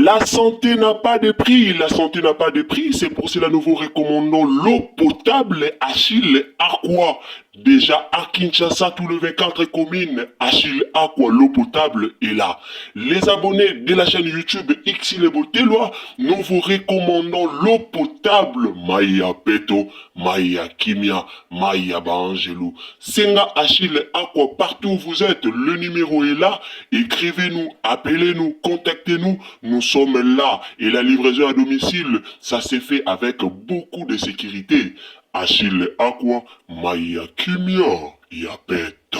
La santé n'a pas de prix, la santé n'a pas de prix, c'est pour cela que nous vous recommandons l'eau potable Achille Aqua. Déjà à Kinshasa, tout le 24 communes, Achille Aqua, l'eau potable est là. Les abonnés de la chaîne YouTube Xile Botelwa, nous vous recommandons l'eau potable Maya Peto, Maya Kimia, Maya Bangelou. Senga Achille Aqua, partout où vous êtes, le numéro est là. Écrivez-nous, appelez-nous, contactez-nous. Nous sommes là et la livraison à domicile, ça s'est fait avec beaucoup de sécurité. Achille Aqua, Maya Kimia, Yapeta.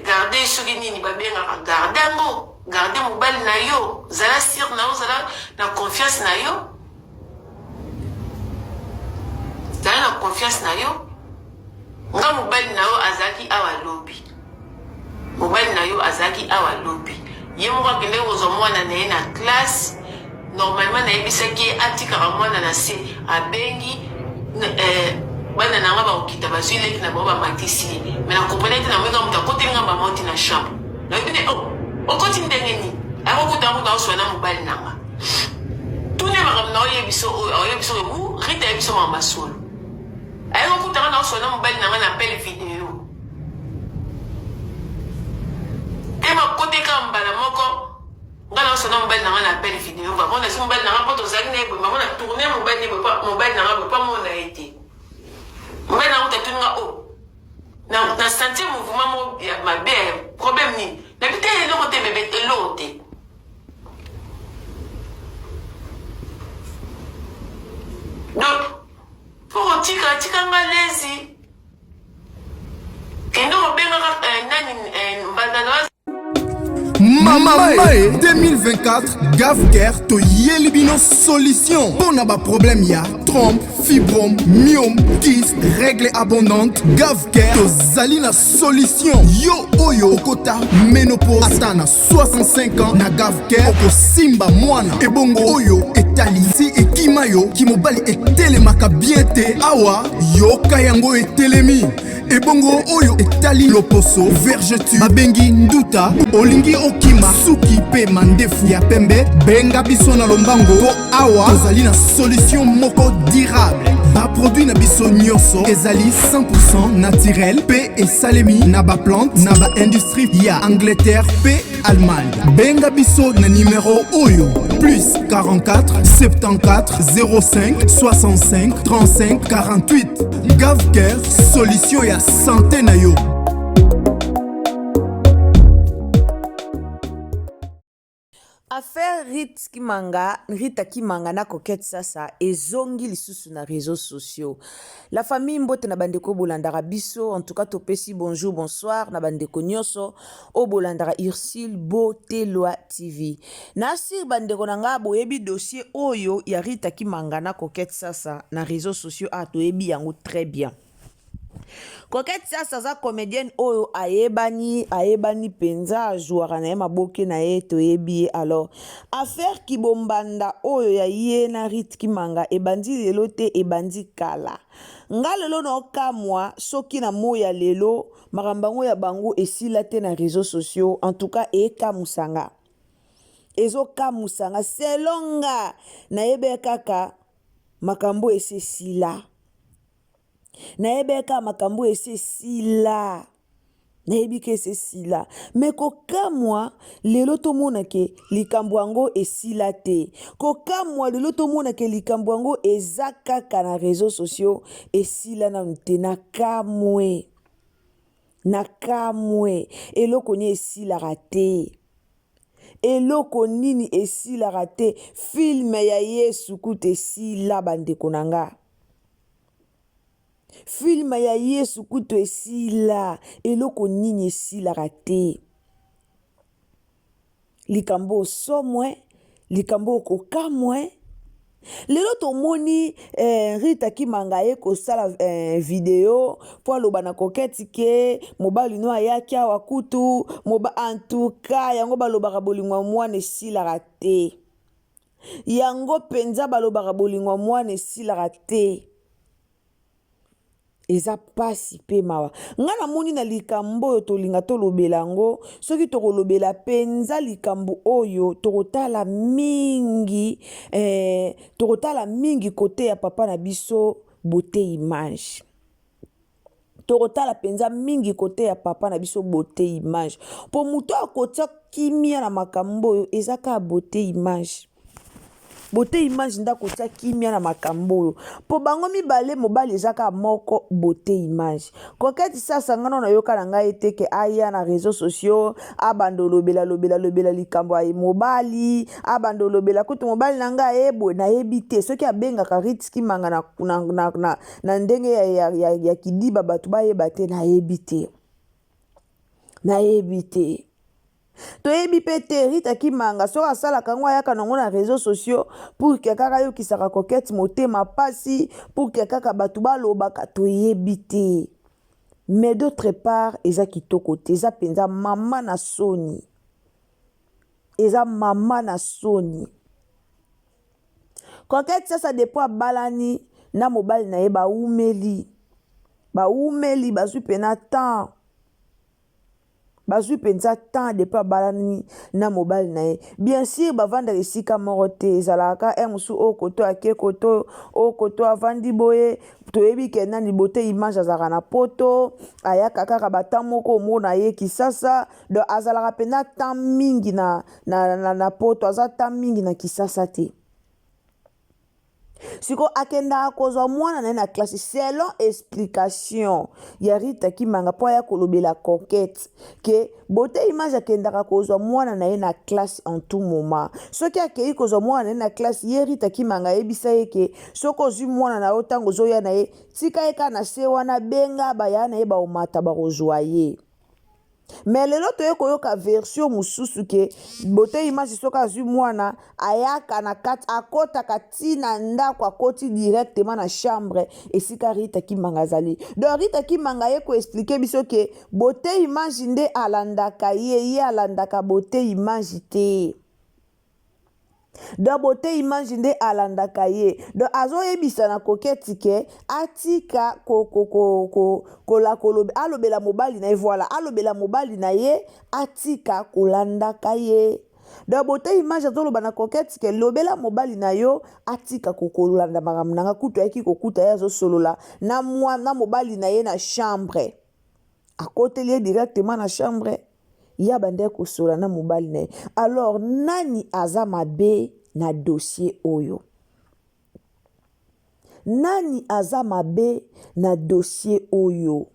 Gardez soki nini babengaka garde yango garde mobali na yo zala sir na yo zala na confiance na yo zala na confiance na yo nga mobali na yo azalaki awa lobi mobali na yo azalaki awa lobi ye moko akende kozwa mwana na ye na classe normalement nayebisaki ye atikaka mwana na se abengi bana nanga bakokita bazwi leki na bao bamatisi ye me nakomprenaki te namoyeka moto akoteli nga bamauti na chambre nayebi te okoti ndenge nini akokuta ngo naoswa na mobali nanga tune makambo na oyebiso oyebiso rita yebiso mama masolo ayekokutanga naoswa na mobali nanga na pele video te bakoteka mbala moko nga naoswa na mobali nanga na pele video vamona esi mobali nanga mpo tozalaki na eboye mamona tourne mobali nanga boye pa mona ye te mobali nanga otatunga o na sentir mouvement mabe problème nini nabi te eloko te bebe eloko te donc pour tikanga lezi kendo kobengaka nani mbandana Mamae 2024 Gavker to Yelibino solution. Pour n'a pas problème ya trompe, fibrome, myome, kyste, règles abondantes. Gavker to Zalina solution. Yo oyo kota ménopause atana 65 ans na Gavker oko simba mwana. Ebongo oyo etali si ekimayo kimobali etelemaka bien te awa yo kayango etelemi. Ebongo oyo etali loposo vergetu babengi nduta olingi okima suki pe mandefu ya pembe benga biso na lombango po awa tozali na solution moko durable ba produit na biso nyonso ezali 100% naturel pe esalemi na ba plante na ba industrie ya Angleterre pe Allemagne benga biso na numéro oyo plus 44 74 05 65 35 48 Gavker solution ya santé na yo. Affaire Rita Kimanga na Coquette sasa ezongi lisusu na réseaux sociaux. La famille mbote na bandeko bolandara biso, en tout cas topesi bonjour, bonsoir na bandeko nyoso o bolandara Ursule Botelwa TV. Nasir bandeko nanga boyebi dossier oyo ya Rita Kimanga na Coquette sasa na réseaux sociaux a toyebi yango très bien. Coquette sasa za comédienne oyo ayebani penza jouara na ye maboke na ye toyebi alors affaire kibombanda oyo ya ye na Rita Kimanga ebandi lelo te ebandi kala nga lelo na okamwa soki na moya lelo makambango ya bango esila te na réseaux sociaux en tout cas ekamusanga ezokamusanga selonga na yebe kaka makambo esesila naebeka makambo esesila naebika esesila me kokamwa lelo tomona ke likambo yango esila te kokamwa lelo tomona ke likambo yango eza kaka na réseaux sociaux esila nanu te nakamwe eloko ni esilaka te eloko nini esilaka te filme ya Yesu kutu esila bandeko nanga filma ya Yesu kutu esila eloko nini esilaka te likambo osomwe likambo okokamwe lelo tomoni Rita Kimanga ye kosala video po aloba na Coquette ke mobali no ayaki awa kutu moba en tout cas yango balobaka bolingo mwana esilaka te yango penza balobaka bolingo mwana esilaka te eza pasi pe mawa nga namoni na likambo oyo tolinga tolobela yango soki tokolobela penza likambo oyo tokotala mingi kote ya papa na biso beauté image tokotala penza mingi kote ya papa na biso beauté image po muto akotia kimia na makambo oyo eza ka beauté image beauté image ndako tia kimia na makambo oyo po bango mibale mobali ezaka moko beauté image koketi sasa ngana na yoka na ngai teke aya na réseaux sociaux abando lobela likambo ay mobali abando lobela kutu mobali na ngai ebo na yebite soki abengaka ritski manga na ndenge ya kidiba batu bayeba te na yebite toyebi pe te Rita Kimanga so asalaka ngo ayaka nango na réseaux sociaux pour que kaka yokisaka kokete motema pasi pour que kaka batu balobaka toyebi te mais d'autre part eza kitoko te eza penza mama na soni kokete sasa depo abalani na mobali na ye baumeli bazwi pena temps bazwi penza temps de pa balani na mobile na ye bien sûr bavanda esika moko te ezalaka musu o koto ake koto o koto avandi boye toyebi ke nani beauté image azalaka na poto ayaka kaka bata moko omona ye kisasa donc azalaka pena temps mingi na poto aza temps mingi na kisasa te siko akenda kozwa mwana na na classe selon explication ya Rita Kimanga po ya kolobela coquette ke beauté image akenda kozwa mwana na na classe en tout moment soki akei kozwa mwana na classe ye Rita Kimanga yebisa yeke soko zwi mwana na otango zoya na ye tika eka na se wana benga baya na ye ba omata ba kozwa ye mais lelo toye koyoka version mususu ke beauté image soka azwi mwana ayaka na kati akotaka tina ndako akoti directement na chambre esika Rita Kimanga azali donc Rita Kimanga ye ko expliquer biso ke beauté image nde alandaka ye alandaka beauté image te donc beauté image nde alandaka ye donc azoyebisa na koketi ke atika alobela mobali na ye voilà alobela mobali na ye atika kolandaka ye donc beauté image azoloba na koketi ke lobela mobali na yo atika kokolanda makambo nanga kutu ayeki kokuta ye azosolola na mobali na ye na chambre akoteli ye directement na chambre ya bande kosola na mobali na ye alors nani aza mabe na dossier oyo nani aza mabe na dossier oyo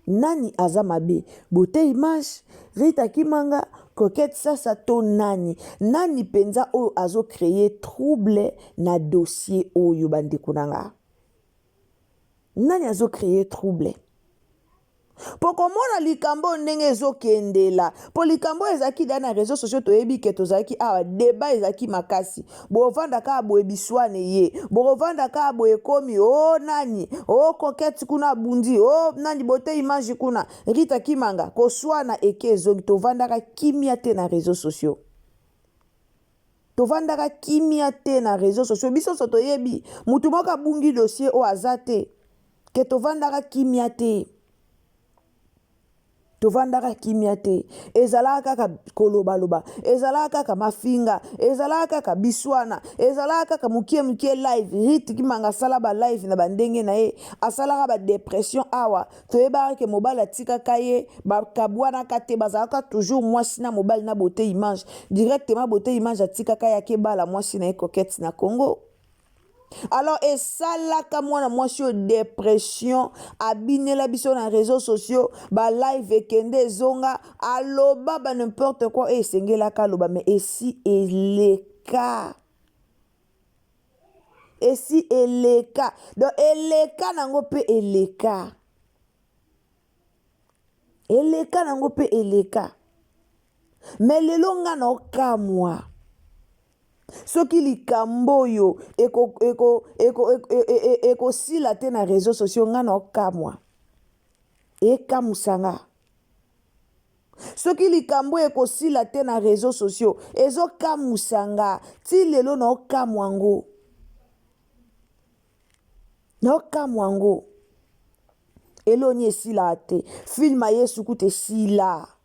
nani aza mabe beauté image Rita Kimanga coquette sasa to nani penza oyo azo créer trouble na dossier oyo bandeko nanga nani azo créer trouble po komona likambo ndenge ezokendela po likambo ezaki da na réseaux sociaux toyebi ke tozalaki awa débat ezaki makasi bovanda ka boyebiswane ye bovanda ka boyekomi nani coquette kuna bundi nani beauté image kuna Rita Kimanga koswana eke ezongi tovandaka kimia te na réseaux sociaux tovandaka kimia te na réseaux sociaux biso so toyebi mutu moko abungi dossier o azate ke tovandaka kimia te tovandaka kimia te ezalaka kaka kolobaloba ezalaka kaka mafinga ezalaka kaka biswana ezalaka kaka mukie live Rita Kimanga sala ba live na bandenge na ye asalaka ba dépression awa toyebaka ke mobali atikaka ye bakabwanaka te bazalaka toujours mwasi na mobali na beauté image directement beauté image atikaka ya kebala mwasi na ye coquette na Congo. Alors esalaka mwana mwasi yo dépression abinela biso na réseaux sociaux ba live ekende zonga aloba ba n'importe quoi esengelaka aloba mais esi eleka donc eleka nango pe eleka nango pe eleka mais lelo nga na okamwa soki likambo yo ekosila te na réseaux sociaux nga na okamwa ekamusanga soki likambo ekosila te na réseaux sociaux ezokamusanga ti lelo naokamwa ngo eloni esila te filma yesu kuta esila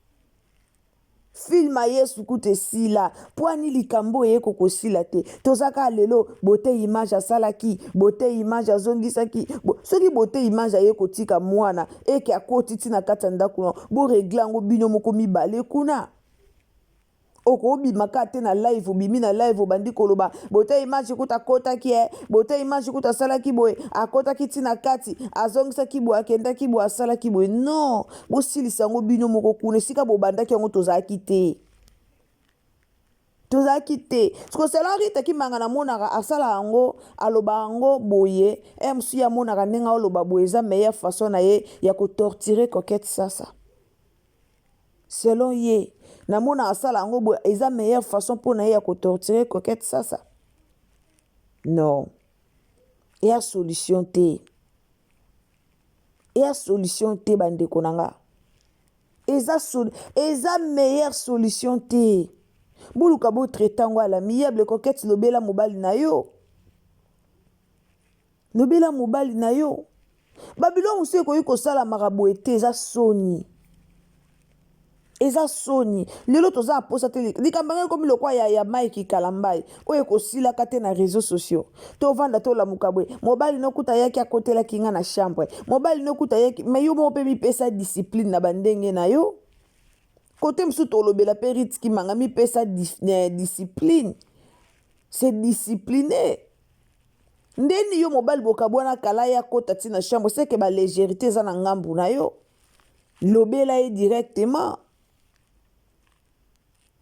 filma yesu kuta esila po ani likambo eye kokosila te tozaka lelo bote image asalaki bote image azongisaki soki bote image aye kotika mwana eke akoti ti na kati ya ndako kuna boregle yango bino moko mibale kuna okobimaka te na live obimi na live obandi koloba bote image kuta akotaki bote image kuta asalaki boye akotaki ti na kati azongisaki boye akendaki boye asalaki boye non bosilisa yango bino moko kuna esika bobandaki yango tozalaki te siko selo Rita Kimanga namonaka asala yango aloba yango boye mosusu ye amonaka ndenge aoloba boye eza meilleure façon na ye ya kotortire Coquette Sasa selon ye namona asala yango boye eza meilleure façon mpo na ye ya kotortire Coquette Sasa non eya solution te bandeko na nga eza meilleure solution te boluka botraite yango ala miyable Coquette lobela mobali na yo babilo mosusu ekoki kosalamaka boye te eza soni lelo toza aposa te likambo yango ekomi lokwa ya Mike Kalambai oyo ekosilaka te na réseaux sociaux tovanda tolamuka boye mobali nokuta yaki akotelaki nga na chambre mobali nokuta yaki me yo moko mpe mipesa discipline na bandenge na yo kote mosusu tolobela mpe Rita Kimanga mipesa discipline c'est discipliné ndeni yo mobali bokabwana kala ya kota ti na chambre seke balégérité eza na ngambu na yo lobela ye directement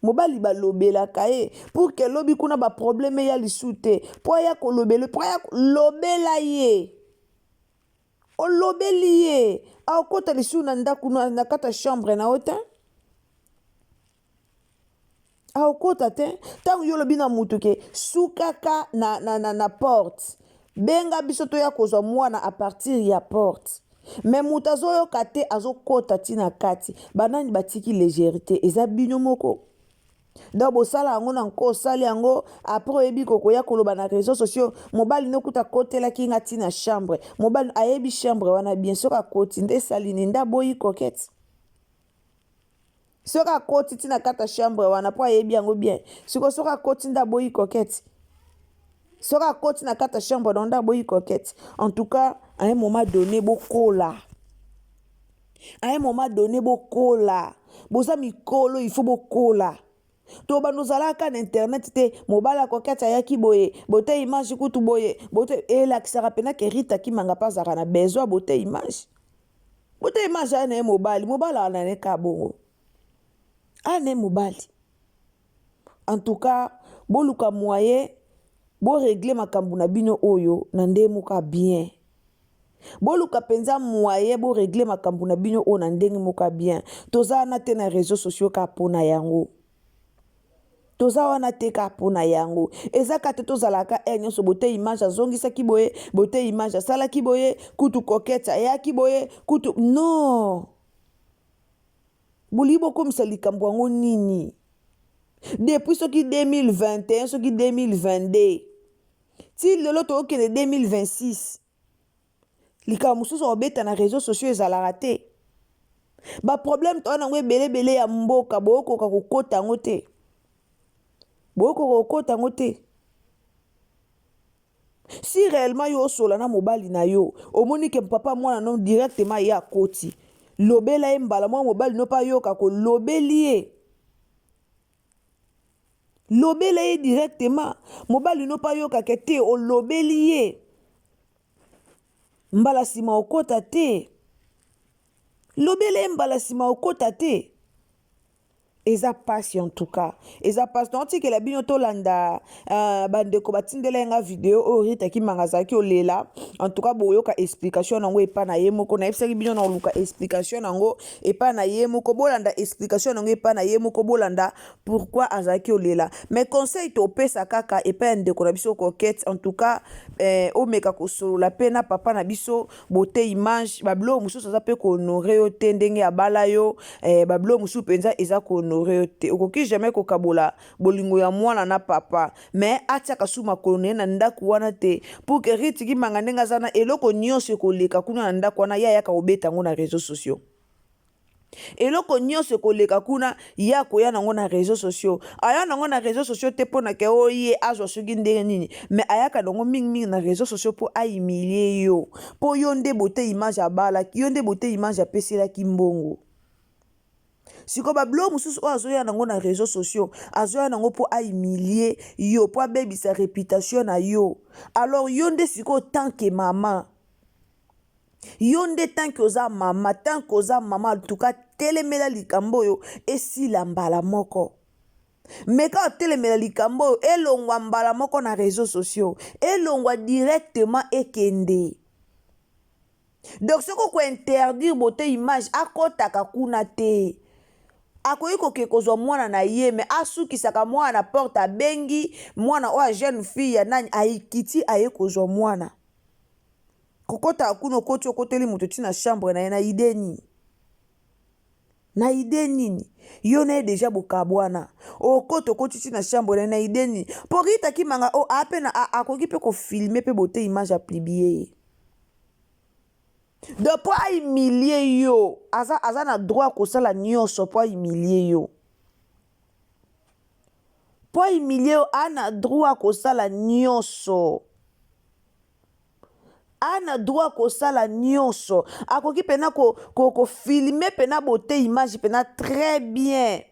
mobali balobelaka ye pour ke lobi kuna baproblème ya lisu te po ya kolobela lobela ye olobeli ye akota lisu na ndako na kata chambre na yo te aokota te ntango yo lobi na mutu ke sukaka na porte benga biso toya kozwa mwana a partir ya porte me mutu azoyoka te azokota ti na kati banani batiki légérité eza bino moko donc bosala yango na nko osali yango apres oyebi kokoya koloba na réseaux sociaux mobali nokuta kotelaki nga ti na chambre mobali ayebi chambre wana bien soki akoti nde esali nini nde aboyi Coquette soki akoti ti na kati ya chambre wana mpo ayebi yango bien soki akoti nde aboyi Coquette soki akoti na kati ya chambre nde aboyi Coquette en tout cas à un moment donné bokola boza mikolo il faut bokola to banozalaka na internet te mobala Coquette ayaki boye bote image kutu boye bote elakisaka pena ke Rita Kimanga pazaka na besoin bote image ane ye mobali anane ka bongo ane mobali en tout cas boluka moyen régler makambo na bino oyo na nde moka bien boluka penza moyen régler makambo na bino oyo na ndenge moka bien toza na te na réseaux sociaux ka pona yango toza wana te ka pona yango ezaka te tozalaka nyonso bote image azongisaki boye bote image asalaki boye kutu Coquette ayaki boye kutu non boli bokomisa likambo yango nini depuis soki 2021 soki 2022 ti lelo tookende 2026 likambo mosusu obeta na réseaux sociaux ezalaka te baproblème toa nango ebelebele ya mboka boyokoka kokota yango te si réellement yo osola na mobali na yo omoni ke papa mwana no directement ye akoti lobela ye mbala mwa mobali no pa yoka kolobeli ye directement mobali no pa yoka ke te olobeli ye mbala nsima okota te lobela ye mbala nsima okota te eza pasi en tout cas eza pasi donc tikela bino tolanda bandeko batindela nga video oyo Rita Kimanga azalaki olela en tout cas boyoka explication nango epa na ye moko nayebisaki bino na oluka explication nango epa na ye moko bolanda explication nango epa na ye moko bolanda pourquoi azalaki olela mais conseil topesa kaka epa ya ndeko na biso Coquette en tout cas omeka kosolola pe na papa na biso bote image bablo mosusu aza pe kohonore yo te ndenge abala yo bablo mosusu mpenza eza kohonore yo te okoki jamais kokabola bolingo ya mwana na papa mais atiaka su makolo na ye na ndako wana te pour que Rita Kimanga ndenge aza na eloko nyonso ekoleka kuna na ndako wana ye ayaka kobeta yango na réseaux sociaux eloko nyonso ekoleka kuna ye akoya nango na réseaux sociaux aya nango na réseaux sociaux te mpo na ke oye azwa soki ndenge nini mais ayaka nango mingimingi na réseaux sociaux mpo ahumilie yo mpo yo nde bote image abalaki yo nde bote image apeselaki mbongo siko bablo mosusu oyo azoya nango na réseaux sociaux azoya nango mpo ahumilie yo mpo abebisa réputation na yo alors yo nde siko tant que mama yo nde tant que oza mama tant que oza mama en tout cas telemela likambo oyo esila mbala moko meka otelemela likambo oyo elongwa mbala moko na réseaux sociaux elongwa directement ekende donc soko kointerdire bote image akotaka kuna te akoki koke kozwa mwana na ye me asukisaka mwana na porte abengi mwana oyo jeune fille ya nani aikiti aye kozwa mwana kokota kuna okoti okoteli moto ti na chambre na ye na ide nini yo na ye deja bokabwana okoti okoti ti na chambre na ye na ide nini mpo Rita Kimanga o ape na akoki mpe kofilme mpe bote image aplibie ye donc mpo ahumilie yo aza na droit kosala nyonso mpo ahumilie yo mpo ahumilie yo ana droit kosala nyonso ana droit kosala nyonso akoki pena kofilme pena bote image pena très bien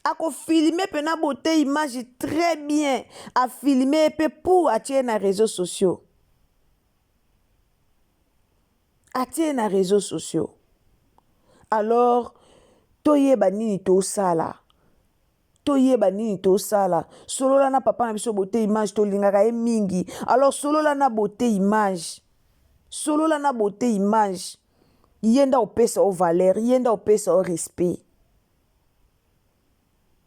akofilme pena bote image très bien afilme pe pour atie na réseaux sociaux atie na réseaux sociaux alors toyeba nini tosala toyeba nini tosala solola na papa na biso bote image tolingaka ye mingi alors solola na bote image yenda opesa o valeur yenda opesa o respect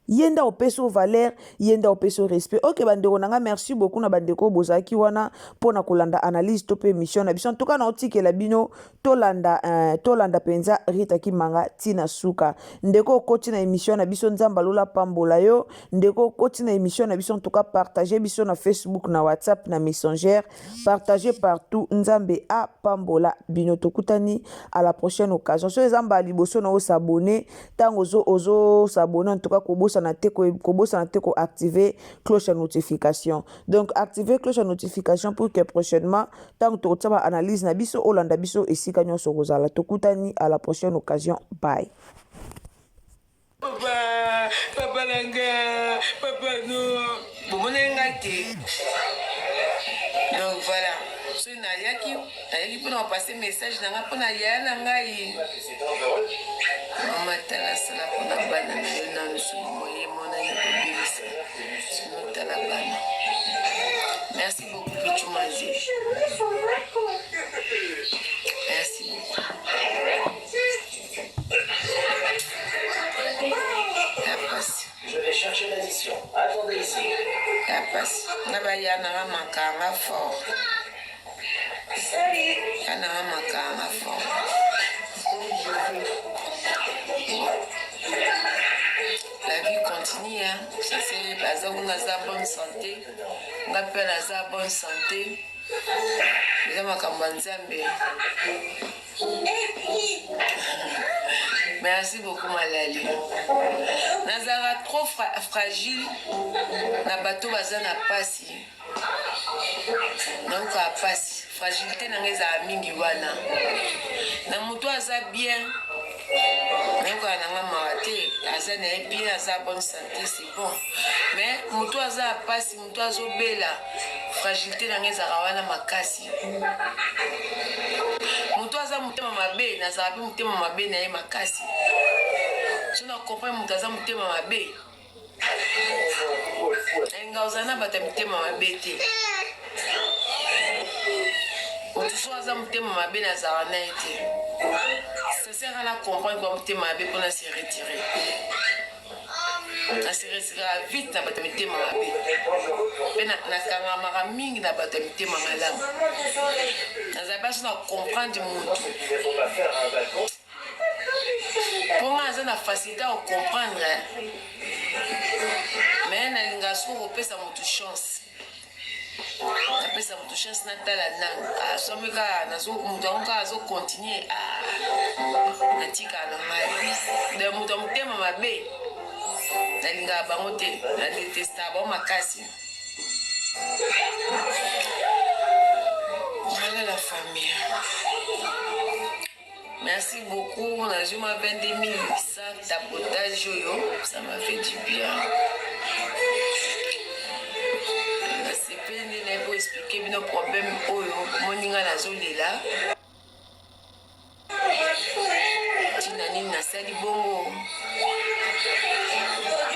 yenda opesa o valeur yenda opesa o respect ok bandeko nanga merci beaucoup na bandeko bozaki wana pona kolanda analyse to pe émission na biso en tout cas na otikela bino tolanda penza Rita Kimanga tina suka ndeko okoti na émission na biso nzamba lola pambola yo ndeko okoti na émission na biso en tout cas partager biso na Facebook na WhatsApp na Messenger partager partout nzambe a pambola bino tokutani à la prochaine occasion so ezamba liboso na o s'abonner tango ozo s'abonner en tout cas kobosa na te ko activer cloche à notification donc activer cloche à notification pour que prochainement tant que tu analyse na biso olanda biso esika nyonso kozala tokutani à la prochaine occasion bye papa nanga papa no bomonenga te donc voilà so nayaki mpona kopase message nanga mpona yaya na ngai mama tala sala mpona bana na yo nanu somoye monani kobilisa sino tala bana merci beaucoup pichumazi merci beaucoup la passe je vais chercher l'addition attendez ici la passe nabaya nanga makanga fort Yana makanga fort. La vie continue, hein. Ça c'est pas on a bonne santé. On appelle à bonne santé. Les gens merci beaucoup Malali. Nazara trop fragile. Na bateau bazana pasi. Donc à pasi. Fragilité n'engage à mingi wana. Na muto aza bien. Même quand on a maté, aza n'est bien, aza bonne santé, c'est bon. Mais muto aza pasi, muto azo bela. Fragilité n'engage à wana makasi. Muto aza mutema mabe, na zabi mutema mabe na ye makasi. so na comprendre moto aza motema mabe nga ozana bata mitema mabe te moto so aza motema mabe nazala na ye te ça sert à la comprendre kwa motema mabe mpona se retirer na se retirer vite na bata mitema mabe mpe nakangamaka mingi na bata mitema malamu nazala baso na comprendre moto mponga aza na facilité ya comprendre mais nalinga soki kopesa moto chance napesa moto chance natala nanga asomi kaka moto yango kaka azocontinue natikala na ngai de moto ya motema mabe nalingaka bango te nadetesta bango makasi. Voilà la famille. Merci beaucoup. On a joué ma 22 800 tapotage. Ça m'a fait du bien. C'est peine pour expliquer nos problèmes. Moninga na zolela. Tinani na sali bongo.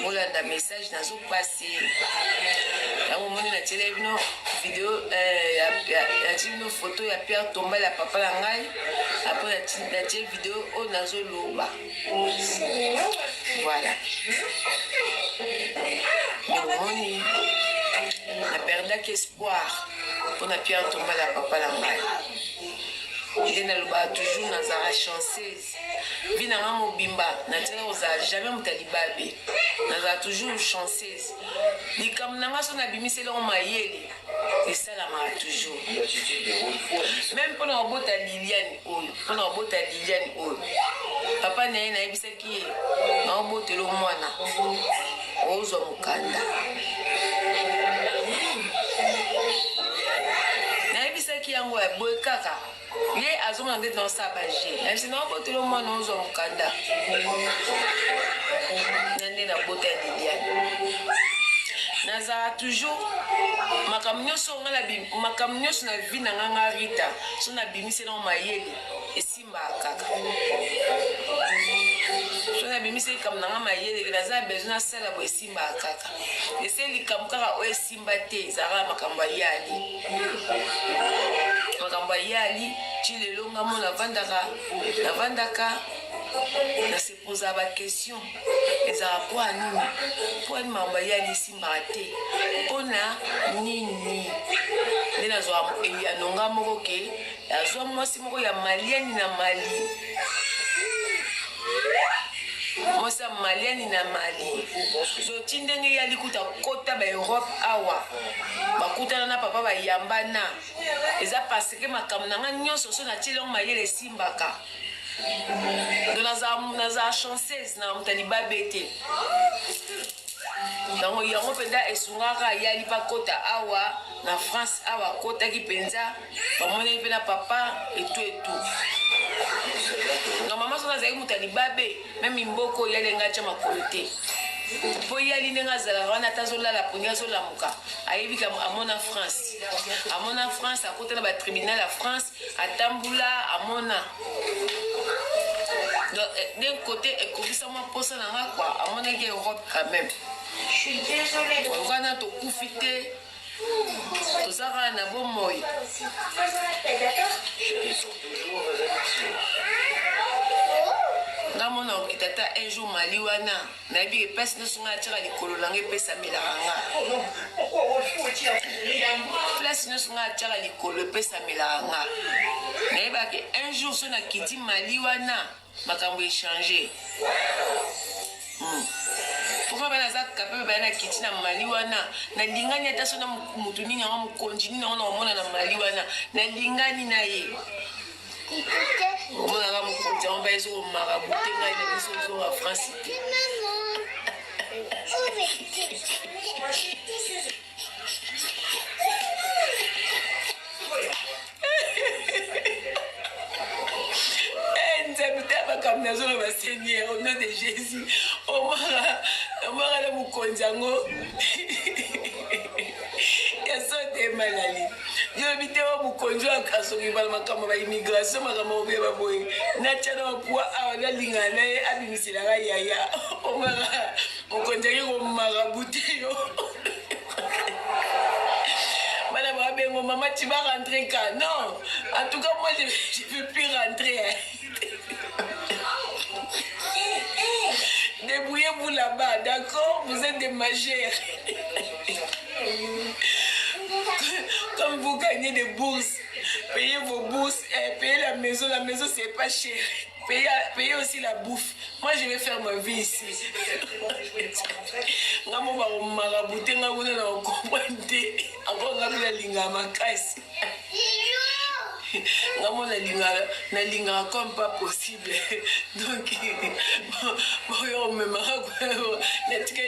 Voilà da message na zo passer. À un moment na télé bino vidéo ya tino photo ya Pierre Tomba la papa la ngai. Après la vidéo on a zo loba. Voilà. Moni na perdu espoir pour na Pierre Tomba la papa la ngai. Il n'a pas toujours nazara chanceuse. Vina maman bimba, natena oza jamais mutalibabe. Nazara toujours chanceuse. Ni comme nanga son abimise le mayele. Et ça la m'a toujours. Même pour l'obota Liliane oyo, pour l'obota Liliane oyo. Papa na na ebisa ki na obote lo mwana. Ozo mukanda. Na ebisa ki yango ya boy kaka. Ye azoma ndete na sabaje. Na sino obote lo mwana ozo mukanda. Nande na bota Liliane. Nazara toujours makamnyoso ngala bi makamnyoso na vie na nganga Rita so na bimise na mayele esimba kaka so na bimise kam na mayele naza besoin na sala bo esimba kaka eseli kam kaka o esimba te zara makambo yali chilelo ngamo na vandaka na se poser ba question ezara kwa nini kwa ni mamba yali simba te ona nini nena zo ya nonga moko ke azwa mwasi moko ya malieni na mali mosa malieni na mali so tindenge yali kuta kota ba Europe awa bakutana na papa ba yambana eza parce que makamnanga nyonso so na tilong mayele simbaka naza chanceuse na mutaliba bete donc yango penda esungaka yali pa kota awa na France awa kota ki penza bamone pe na papa et tout normalement so naza mutaliba be même mboko yali ngacha makolote po yali nenga zala wana tazola la punya zo lamuka ayebika amona France akota na ba tribunal à France atambula amona. D'un côté, et comme ça, moi, pour ça, à mon avis, Europe quand même. Je suis désolée. On va na to kufite. Tout ça, on a bon moi. Nga mona okitata un jour mali wana na bi pesa no sunga tira likolo lange pesa milanga place no sunga tira likolo pesa milanga na ba ke un jour so na kiti mali wana makambo échanger pourquoi bana za kapé bana kiti na mali wana na lingani ata so na mutu ningi nga mukonji ningi nga mona na mali wana na lingani na ye on a mukonji on va essayer au marabout nga ina biso zo en France comme nous avons le Seigneur au nom de Jésus on va le mukonjango ya sote malali yo biteo mukonjo akasoki bala makamba ba immigration makamba obe ba boy na chana kwa awala lingana abimisila ga yaya omara mukonjo ko marabuti yo bala ba bengo maman tu vas rentrer quand non en tout cas moi je veux plus rentrer hein. Débrouillez-vous là-bas, d'accord? Vous êtes des magères. Comme vous gagnez des bourses, payez vos bourses, payez la maison c'est pas cher. Payez aussi la bouffe. Moi je vais faire ma vie ici. Na linga comme pas possible. Donc bon me na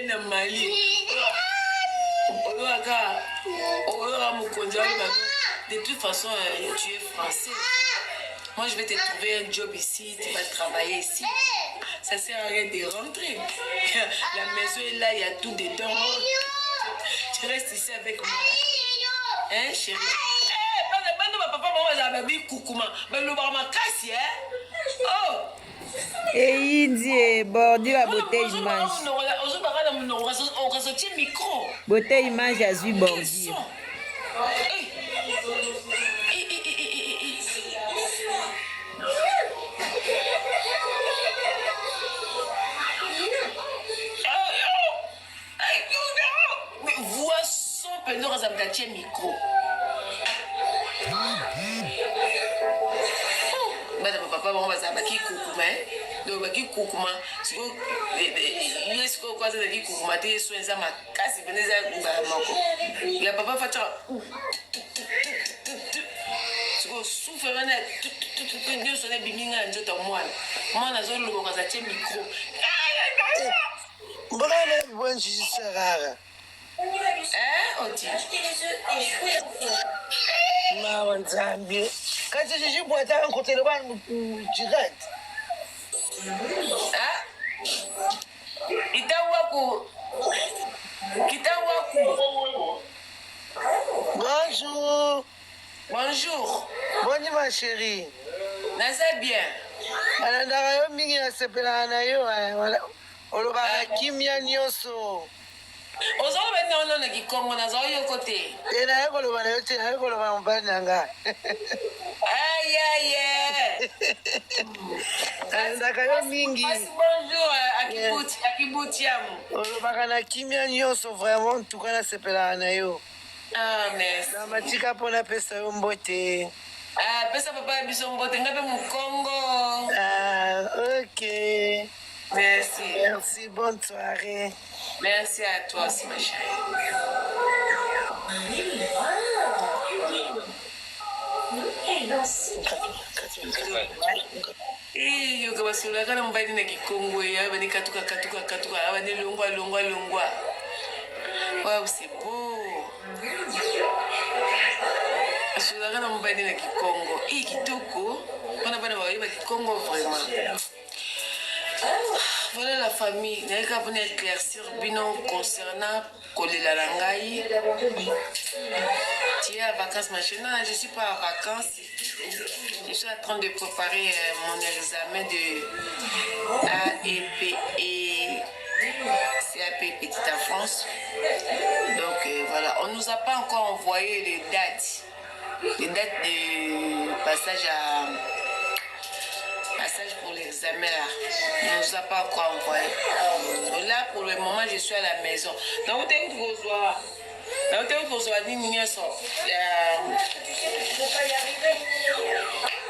na Mali. De toute façon tu es français. Moi je vais te trouver un job ici, tu vas travailler ici. Ça sert à rien de rentrer. La maison est là, il y a tout dedans. Tu restes ici avec moi. Hein chérie? Papa maman baby kukuma baloba makasi oh Indie bordi la beauté image ozo bakala munongo okaso ti micro beauté image azui bordi voix son pendant que ça me micro. Papa on va zabaki kukuma donc baki kukuma siko yesko kwa za baki kukuma te so enza makasi beneza ba mako ya papa facha siko souffle mana ndio sone biminga njota mwana zo luko kwa za che micro mbona bonji sarara oti mawa nzambi kati chichibwata ankotele bantu direct itawaku bonjour bonjour boni ma chérie naza bien alandaka yo mingi nasepelaka na yo olobaka kimia nyonso ozoloba nino na kikongo naza oyoko te te naye koloba na yo te naye koloba mobali na nga aye alandaka yo mingi bonjour akibuti yamu olobaka na kimia nyonso vraiment ntuka nasepelaka na yo merci na matika mpo napesa yo mbote pesa papa ya biso mbote nga mpe mokongo ok merci bonne soirée. Merci à toi aussi, ma chérie. Yoka basolaka na mobali na kikongo ya bani katuka abani longwa waouh c'est beau basolaka na mobali na kikongo kitoko wana bana bayiba kikongo vraiment. Voilà la famille. Je vais éclaircir bino concernant Kolela Langai. Tu es à vacances, ma chérie. Non, je ne suis pas en vacances. Je suis en train de préparer mon examen de AEP et CAP Petite Enfance. Donc voilà, on ne nous a pas encore envoyé les dates de passage pour l'examen là. On ne nous a pas encore envoyé. Donc là, pour le moment, je suis à la maison. Donc, vous avez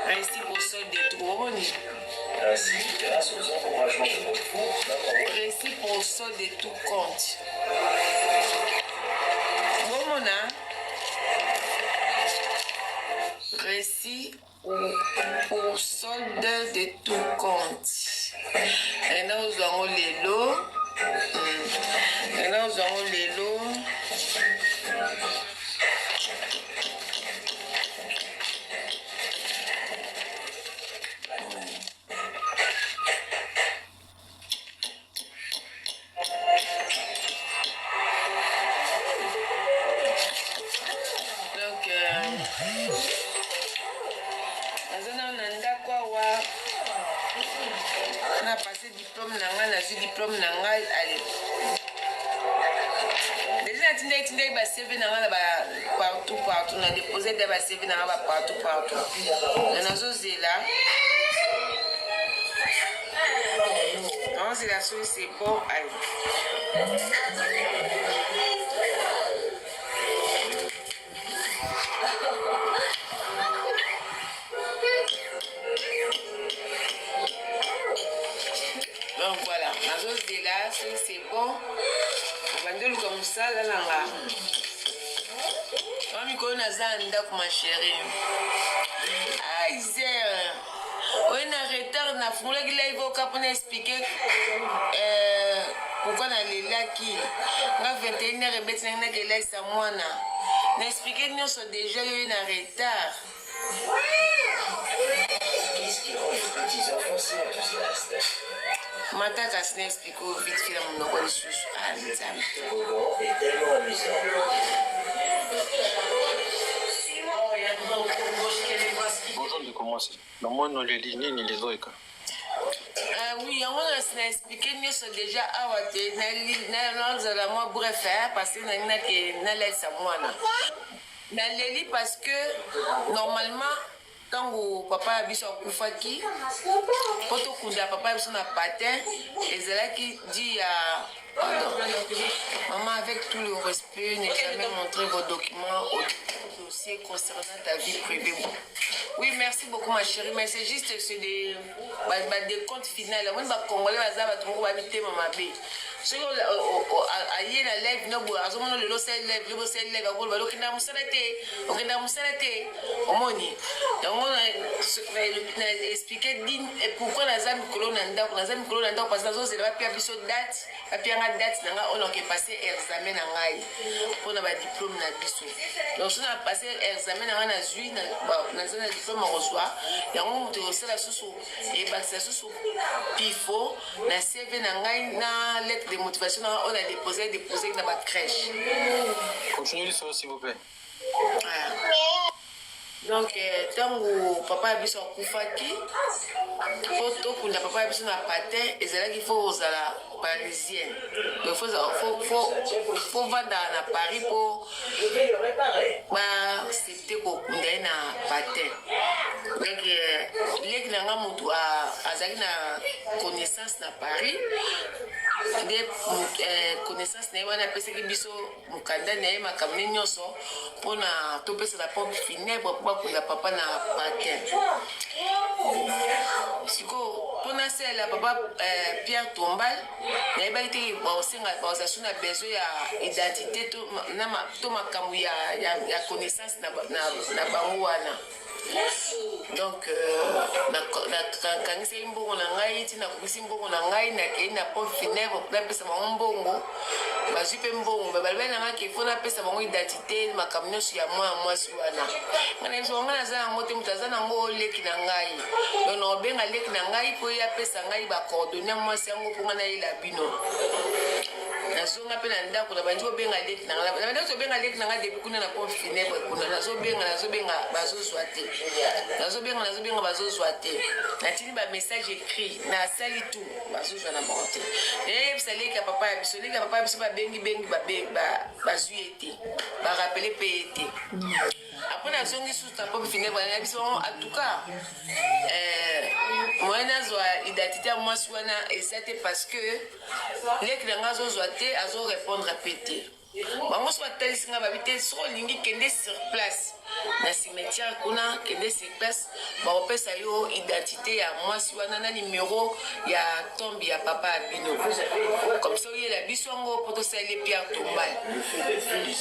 Resti pour solde de tout. Resti pour solde de tout compte. Récit pour solde de tout compte. Et nous avons les lots. Et nous avons les lots. Donc, On a passé diplôme nangai, na diplôme nangai, allez. Déjà, tu as CV partout, on a déposé des CV partout. On a osé là. Non, c'est la chose, c'est bon. Allez. Donc voilà, la chose de là, c'est bon. On va dire comme ça, là, là. On va dire ma chérie. Ah, Isère. On est en retard, on a foulé qu'il a évoqué pour expliquer pourquoi on a les laquis. On a 21h et bête, on a que là, c'est moi. On a expliqué que nous sommes déjà en retard. Mata Kasne explique vite fait mon nom de chouchou. Ah, bonjour de commencer. Le moins dans les lignes ni les autres. Oui, on a expliqué que nous sommes déjà à Wate. Bref, parce que nous avons parce que normalement, quand papa a vu son koufaki, quand on a papa a vu son patin, et c'est là qui dit à maman, avec tout le respect, ne jamais montrer vos documents au dossier concernant ta vie privée. Oui, merci beaucoup ma chérie, mais c'est juste des comptes finaux. On va congolais, on va habiter maman B. Ce qu'on a eu la lèvre, nous avons le lot de lèvres, le lot de lèvres, on va l'occuper dans on a expliqué pourquoi la zone colonanda, parce que la zone c'est la pire date, la pire date, on a passé examen pour avoir diplôme na biso. Donc on a passé examen na zui na zone diplôme on reçoit, et on monte aussi la sous et bah c'est sous pifo na CV na lettre de motivation on a déposé dans ma crèche. Continuez ça s'il vous plaît. Donc, tant que papa a vu son koufaki, quand papa a vu son patin, et c'est là qu'il faut aux parisiennes. Donc, il faut vendre à Paris pour c'était qu'on a un patin. Donc, les gens a connaissance à Paris. Des connaissances na wana pesa ki biso mukanda na ye makamne nyoso pona to pesa la pompe funèbre pour la papa na patin. Siko pona celle papa Pierre Tombal na ba été bosenga bazasuna besoin ya identité to makambu ya connaissance na bango wana. Donc quand c'est un bon nangai tina kubisi mbongo nangai na ke na pompe funèbre pour pesa mbongo bazupe mbongo babalbe nanga ke fona pesa bango identité makamno ya moi suana ngana zo ngana za ngote mutazana ngo leki nangai no benga leki nangai po ya pesa ngai ba coordonner moi sango po ngana ila bino nazonga pe na ndako na banjo benga leki nanga na ndako benga leki nanga depuis kuna na pompe funèbre kuna nazobenga bazozwate nazobenga bazozwate na tini ba message écrit na sali tout bazozwa na monte et salika papa ya biso ba bengi bazuete ba rappeler PET après nazongi sous ta pompe funèbre na biso en tout cas moi nazwa identité moi swana et c'était parce que les clients zozwate azo répondre à PT. Bango soit tel singa babité so lingi kende sur place na cimetière kuna kende sur place ba opesa yo identité ya moi si wana na numéro ya tombe ya papa abino comme ça il a bisongo poto ça les Pierre Tombal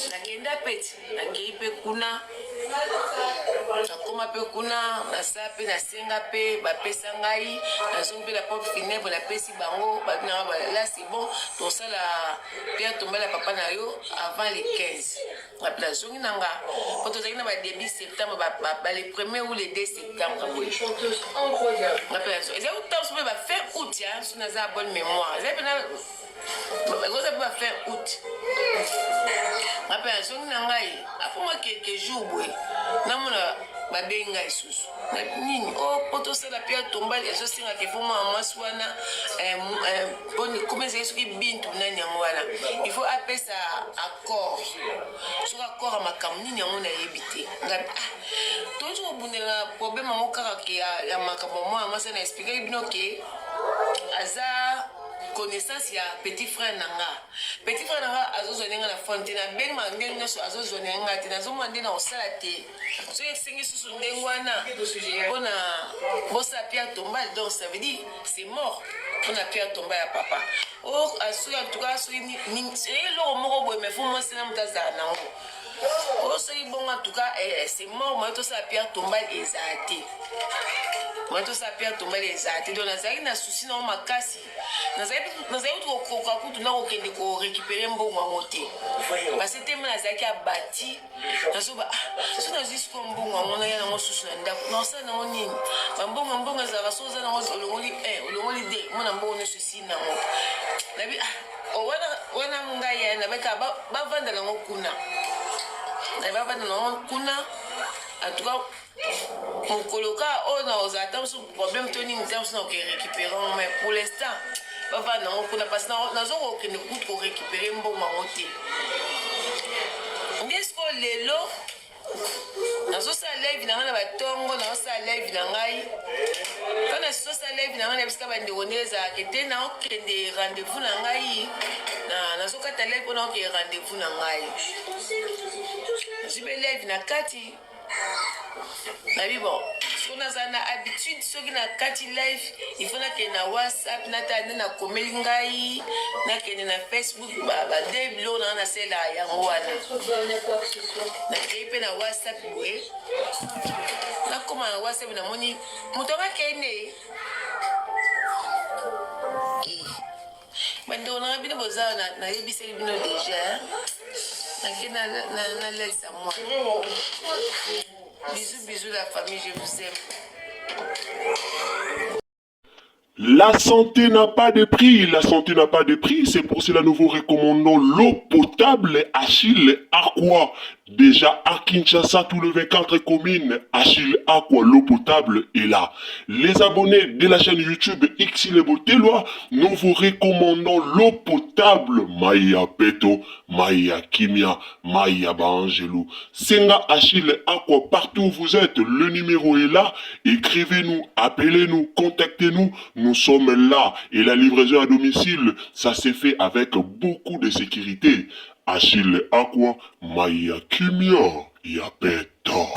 na kenda peti na keipe kuna nakoma pe kuna na sape na senga pe bapesa ngai nazongi la pompe funèbre na pesi bango babina là c'est bon tout ça la Pierre Tombal la papa na yo avant les 15 la zongi nanga quand on a le début septembre les 1er ou les 2 septembre les chanteuses incroyables et ça vous va faire août hein sur une bonne mémoire vous avez pas faire août après zongi nanga après moi quelques jours boy na mona babenga isusu nini oh poto ça la Pierre Tombal et je singa ke foma moi swana comment c'est ce qui bintu nani ngwana il faut appeler ça accord sur accord à ma camini nyango na yebité toujours bundela problème mo kaka ke ya makambo moi ça na expliquer bino ke aza connaissance ya petit frère nanga azozonenga na fontaine ben mangenga so azozonenga te nazomande na osala te so yesengi susu ndengwana bona bosa pia tomba donc ça veut dire c'est mort on a pia tomba ya papa oh asu en tout cas so ni c'est lo moko boy mais faut moi c'est na mutaza nango oh so bon en tout cas c'est mort moi to sa pia tomba ezate moi to sa pia tomba ezate donc nazali na souci na makasi nazali to kokoka kutu na okende ko récupérer mbongo ngote parce que tellement nazali a bâti nasoba so na jusqu'au mbongo ngona ya na susu na ndako na ça na nini mbongo za basoza na olongoli de mona mbongo ne souci na mo nabi wana ngaya na beka ba vanda na ngokuna na ba vanda na ngokuna en tout cas mon coloca on a aux attentes sur problème toni nous avons récupérer mais pour l'instant papa non pour la passer dans zone que ne coûte pour récupérer un bon mamoté est-ce que les lots nazo sa live na ngana batongo na sa live na ngai kana so sa live na ngana biska bande oneza kete na okende rendez-vous na ngai na nazo kata live pona okende rendez-vous na ngai jibe live na kati na bon si on a une habitude ce qui na kati live il faut na que na WhatsApp na ta na komeli ngai na que na Facebook ba deblo na sela ya ngwana na kepe na WhatsApp we na koma na WhatsApp na moni mutonga kene bando na bino boza na yebise bino déjà na laisse à moi. Bisous la famille, je vous aime. La santé n'a pas de prix, c'est pour cela nous vous recommandons l'eau potable Achille Aqua. Déjà à Kinshasa, tous les 24 communes, Achille Aqua, l'eau potable est là. Les abonnés de la chaîne YouTube Xile Boteloa, nous vous recommandons l'eau potable Maya Peto, Maya Kimia, Maya Bangelou. Senga Achille Aqua, partout où vous êtes, le numéro est là. Écrivez-nous, appelez-nous, contactez-nous. Nous sommes là et la livraison à domicile, ça s'est fait avec beaucoup de sécurité. Achille Aqua, Maya Kimia, Yapeto.